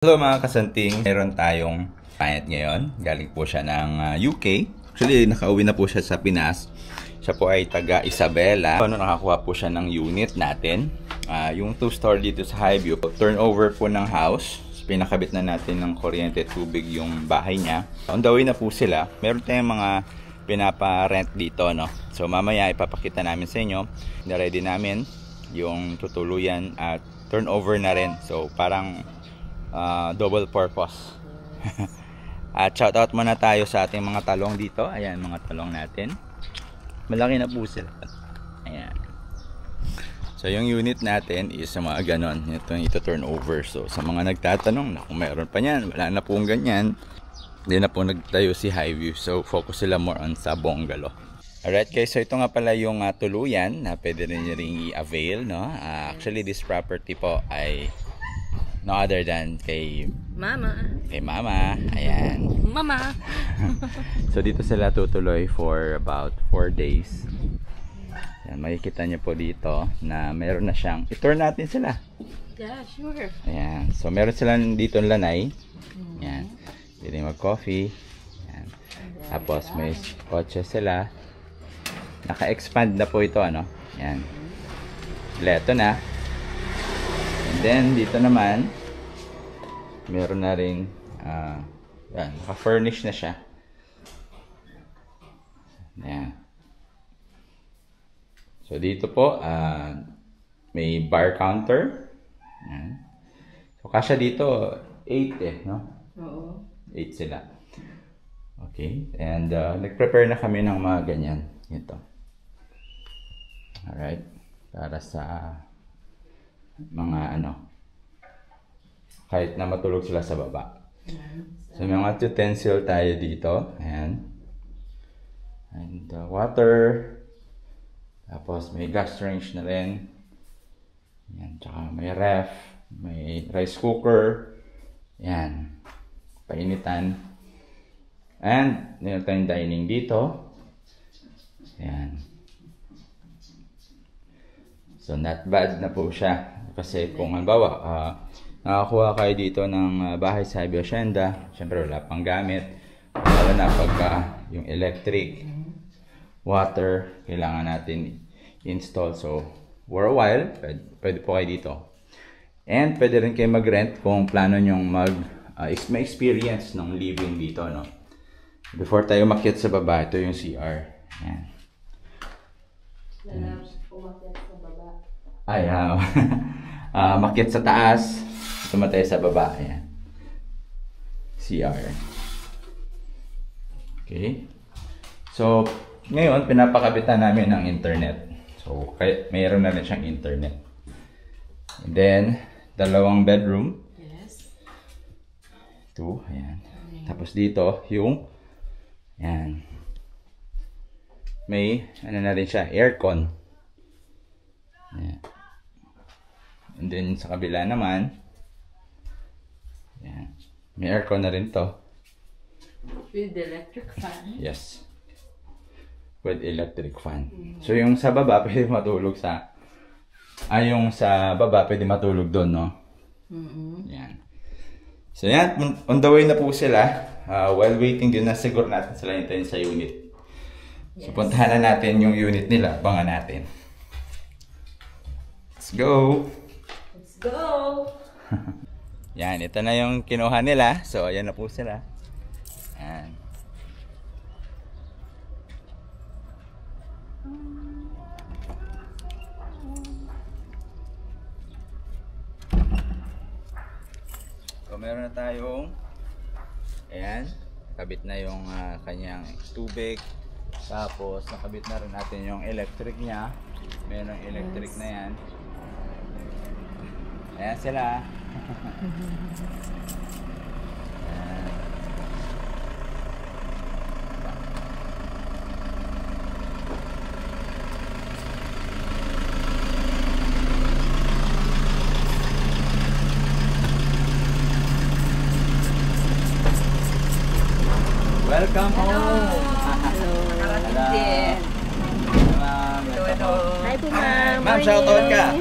Hello mga kasanting, meron tayong client ngayon. Galing po siya ng UK. Actually, nakauwi na po siya sa Pinas. Siya po ay taga Isabela. Nakakuha po siya ng unit natin. Yung 2-story dito sa Highview. Turnover po ng house. Pinakabit na natin ng kuryente tubig yung bahay niya. On the way na po sila. Meron tayong mga pinapa-rent dito, no? So mamaya ipapakita namin sa inyo. Na-ready namin yung tutuluyan at turnover na rin. So parang double purpose. At shoutout muna tayo sa ating mga talong dito. Ayan, mga talong natin. Malaki na po sila. Ayan. So yung unit natin is mga ganon. Ito turnover. So sa mga nagtatanong na kung mayroon pa yan, wala na pong ganyan. Hindi na po nagtayo si Highview. So focus sila more on sa bungalow. Alright guys, so ito nga pala yung tuluyan na pwede rin nyo rin i-avail, no? Actually this property po ay no other than kay Mama. Kay Mama. Ayan. Mama. So dito sila tutuloy for about 4 days. Ayan, makikita niyo po dito na meron na siyang i-tour natin sila. Yeah, sure. Ayan. So meron silang dito lanay. Ayan. Pwede mag-coffee. Ayan. Tapos may kotse sila. Naka-expand na po ito, ano? Ayan. Leto na. And then dito naman meron na rin yan, naka-furnish na siya. Yan. So dito po may bar counter. Yan. So kasya dito 8 no? Oo. 8 sila. Okay. And nag-prepare na kami ng mga ganyan. Ito. Alright. Para sa mga kahit na matulog sila sa baba. So may mga utensil tayo dito. Ayan. And water. Tapos may gas range na rin. Ayan. Tsaka may ref. May rice cooker. Ayan. Painitan. And meron tayong dining dito. Ayan. So not bad na po siya. Kasi kung halimbawa, nakakuha kayo dito ng bahay sa Highview Hacienda, syempre wala pang gamit. Lalo na pagka yung electric, water, kailangan natin install. So, for a while, pwede po kayo dito. And pwede rin kayo mag-rent kung plano nyong ma-experience ng living dito, no? Before tayo makyat sa baba, ito yung CR. Ayan. Ay, makyat sa taas, tumatay sa baba. Ayan. CR. Okay. So, ngayon, pinapakabitan namin ng internet. So, mayroon na rin siyang internet. And then, dalawang bedroom. Yes. 2. Ayan. Tapos dito, yung ayan. May, na rin siya, aircon. Ayan. And then sa kabila naman, yan, may aircon na rin to. With electric fan. Yes. With electric fan. So yung sa baba pwede matulog sa yung sa baba pwede matulog doon, no? Yan. So yan, on the way na po sila. While waiting din na siguro natin sila hintayin sa unit. So puntahan na natin yung unit nila, abangan natin. Let's go! Go! Yan, ito na yung kinuha nila. So, ayan na po sila. Yan. So, meron na tayong ayan, nakabit na yung kanyang tubig. Tapos, nakabit na rin natin yung electric niya. Meron electric na yan. Ayan sila. Ayan. Welcome home! Hello. Hello. Hello. Hi po, ma'am. Ma'am, shoutout ka!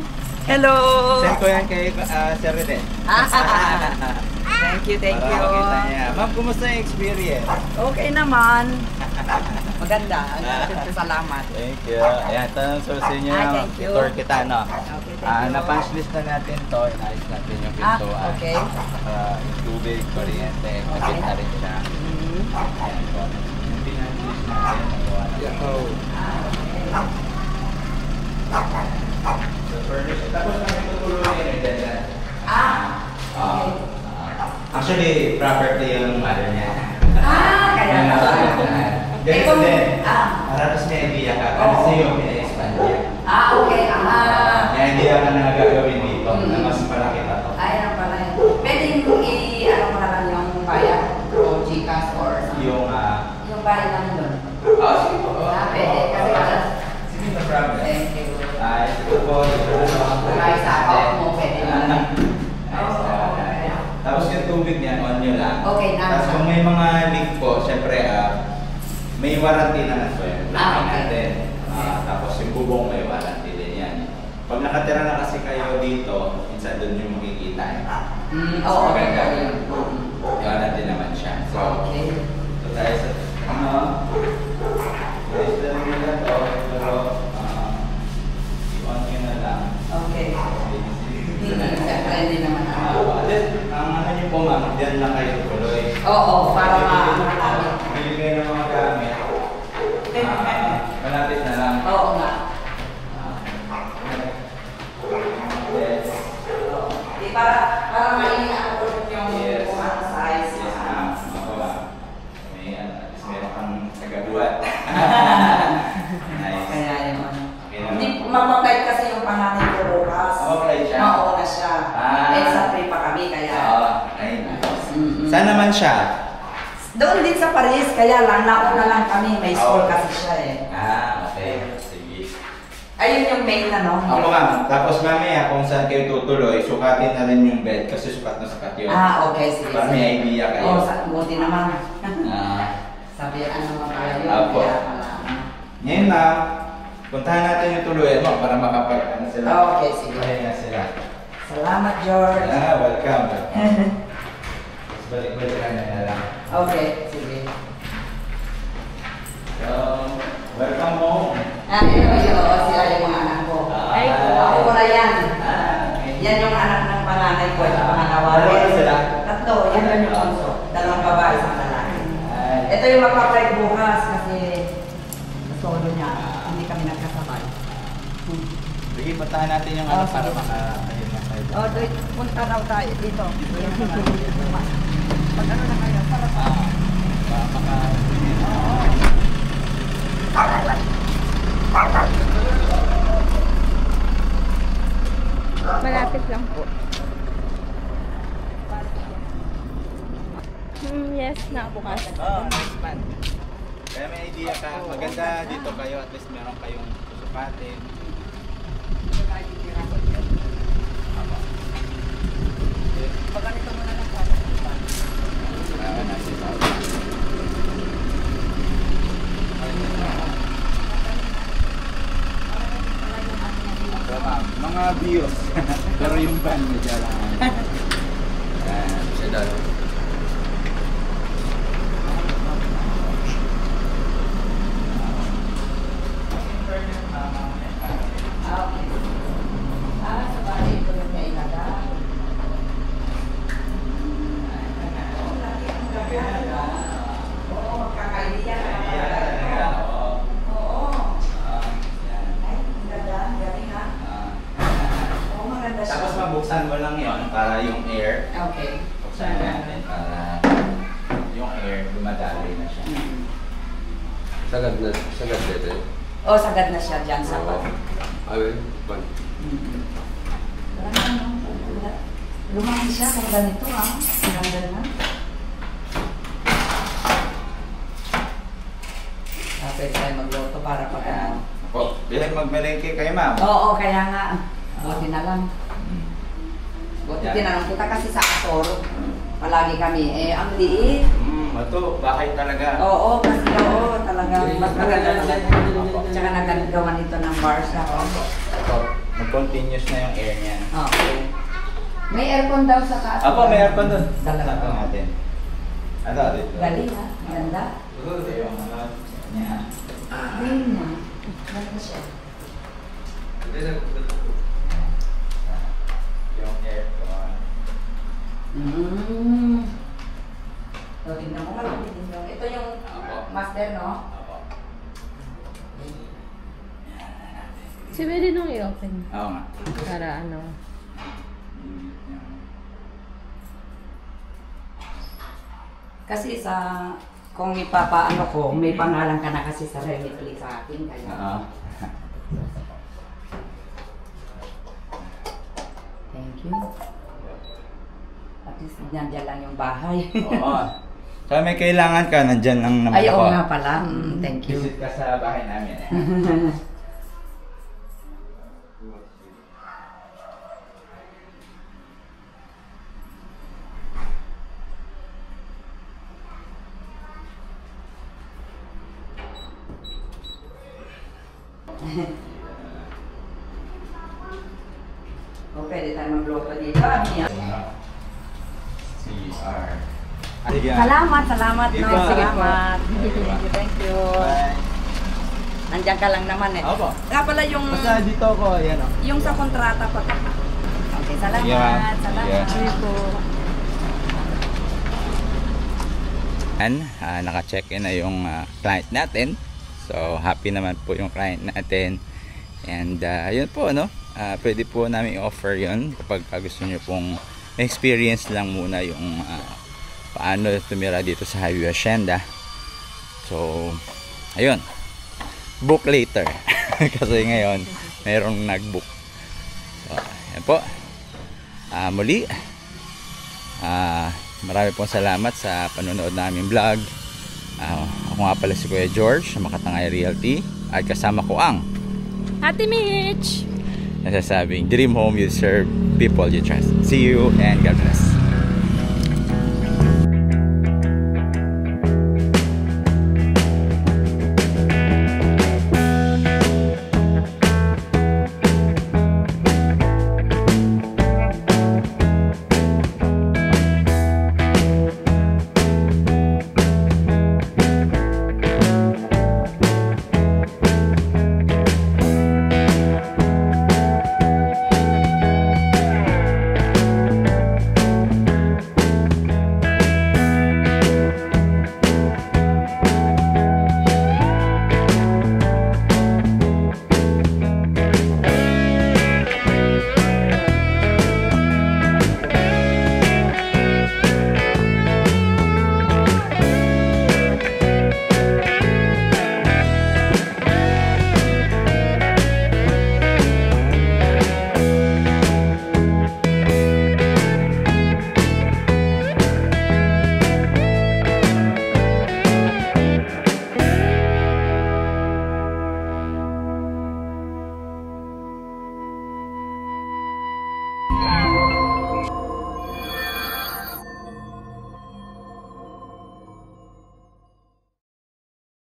Hello! Send ko yan kay Sir Reden. you, thank Para you. makita niya. Ma'am, kumusta yung experience? Okay naman. Maganda. Salamat. Thank you. Ayan, ito ang susi niyo. Thank you. Tour kita, no? Okay, thank you. Na-punch list na natin to. Inayos natin yung pintuan. Okay. Yung tubig, kuryente, kapit na rin siya. Ayan po. Yung pinunch list natin, nagawa na. So, furnish. Tapos namin tutulungan yun. Dyan. Actually, property yung mother niya. Kaya pala. Ganito din. Marapos may idea ka. Kasi yung pina-expand niya. Okay. May idea ka na gagawin dito na mas malaki pa to. Ayan pala yun. Pwede ano ko na lang yung bayan o Gcash or something. Yung bayan namin doon. Sige po. Pwede. Kasi Sige, no problem. thank you. Ito po. Ay, sa ako mo pwede naman. Tapos yung tubig niya, on nyo lang. Okay na. Tapos kung may mga leak po, syempre, may warranty naman po yun. Okay. Natin. Tapos yung bubong may warranty din yan. Pag nakatira na kasi kayo dito, minsan doon yung makikita. Oo, maganda yun. Warranty naman siya. So, Okay. so tayo sa, guys, lang nila to, pero, i-on nyo na lang. Okay. Siyempre, hindi naman ako. Ang ano nyo po ma'am, diyan lang kayo tuloy. Oo, para ma-namin. Bili kayo ng mga gamit. Malapit na lang. Oo nga. Yes. Para mainit ako yung Yes. kung ano size. Yes ma'am. Ako ma'am. At least meron kang tagabuhat. Nice. Kaya yun. Okay naman. Hindi, mapapait kasi yung panganay ko bukas. Okay siya? Mauna siya. Sa free pa kami, kaya. Ay. Saan naman siya? Doon din sa Paris, kaya lang, nauna lang kami. May school kasi siya eh. Okay. Sige. Ayun yung main na, no? Ako ma'am, tapos mamaya kung saan kayo tutuloy, sukatin na rin yung bed kasi sukat na sukat yun. Okay, sige. Para may idea kayo. Buti naman. Sabi, ano naman tayo yun? Apo. Kaya pala. Ngayon ma'am, puntahan natin yung tuluyan mo para makapag ano sila. Okay, sige. Kaya sila. Salamat, George. Welcome. Balik-balik ka na lang. Okay, sige. So, welcome home. Sila yung mga anak ko. Ako na yan. Okay. Yan yung anak ng panganay ko, yung pangalawa. Dalawa sila? Tatlo, yan yung konso. Dalawang babae, isang lalaki. Ito yung magpa-apply bukas kasi solo niya. Hindi kami nagkasabay. Sige, puntahan natin yung ano para makakain na tayo. Punta raw tayo dito. Pag ano na kayo, para sa... Malapit lang po. Yes, nakabukas. Nice man. Kaya may idea ka. Maganda dito kayo, at least meron kayong susukatin. Pag ganito mo na lang pa. Mga views. Pero yung van medyo lang. Siya daw. Sa bahay ito yung kailaga. Oo, magkakaibigan ka na. Oo. Ay, ang ganda. Ang galing ha. Oo, maganda siya. Tapos mabuksan mo lang yon para yung air. Okay. Buksan natin para yung air dumadaloy na siya. Sagad dito. Oh, sagad na siya dyan sa pag. Ayun, pan. Lumaki siya kung ganito ha. Ang ganda na. Pwede tayo magluto para pag ano. Ako, bilhin magmalengke kayo ma'am. Oo, kaya nga. Buti na lang. Buti tinanong kita kasi sa Asoro. Palagi kami. Ang liit. Ito, bahay talaga. Oo, kasi talagang mas maganda naman. Tsaka nagagawa nito ng bar siya. Ito, mag-continuous na yung air niyan. Okay. May aircon daw sa taas. Apo, may aircon doon. Dalawa. Sakto natin. Ano, dito. Galing ha? Ganda. Yung ano, niya. Galing na. Ganda siya. Yung aircon. So, tingnan mo malaki din yung... Ito yung master, no? Apo. Si pwede nung i-open. Oo nga. Para ano. Kasi sa... Kung ipapaano ko, may pangalan ka na kasi sa remedy sa akin. Kaya... Oo. Thank you. At least nandiyan lang yung bahay. Oo. So may kailangan ka, nandyan lang naman Ay, ako. oo nga pala. Thank you. Visit ka sa bahay namin. O, pwede tayo magluto dito. Amiya. CR. Sige. Salamat, salamat. Sige No, po. salamat. Sige po. Thank you. Bye. Nandiyan ka lang naman eh. Opo. Nga pala yung... Basta dito ako, yan o. Yung sa kontrata pa. Okay, salamat. Sige, ma'am. Salamat. Sige. po. Naka-check-in na yung client natin. So, happy naman po yung client natin. And, yun po, no? Pwede po namin i-offer yun kapag gusto nyo pong experience lang muna yung paano tumira dito sa Highview Hacienda. So, ayun. Book later. Kasi ngayon, mayroong nag-book. So, yan po. Muli, marami pong salamat sa panonood namin vlog. Ako nga pala si Kuya George sa Makatangay Realty at kasama ko ang Ate Mitch! nasasabing dream home you serve, people you trust. See you and God bless.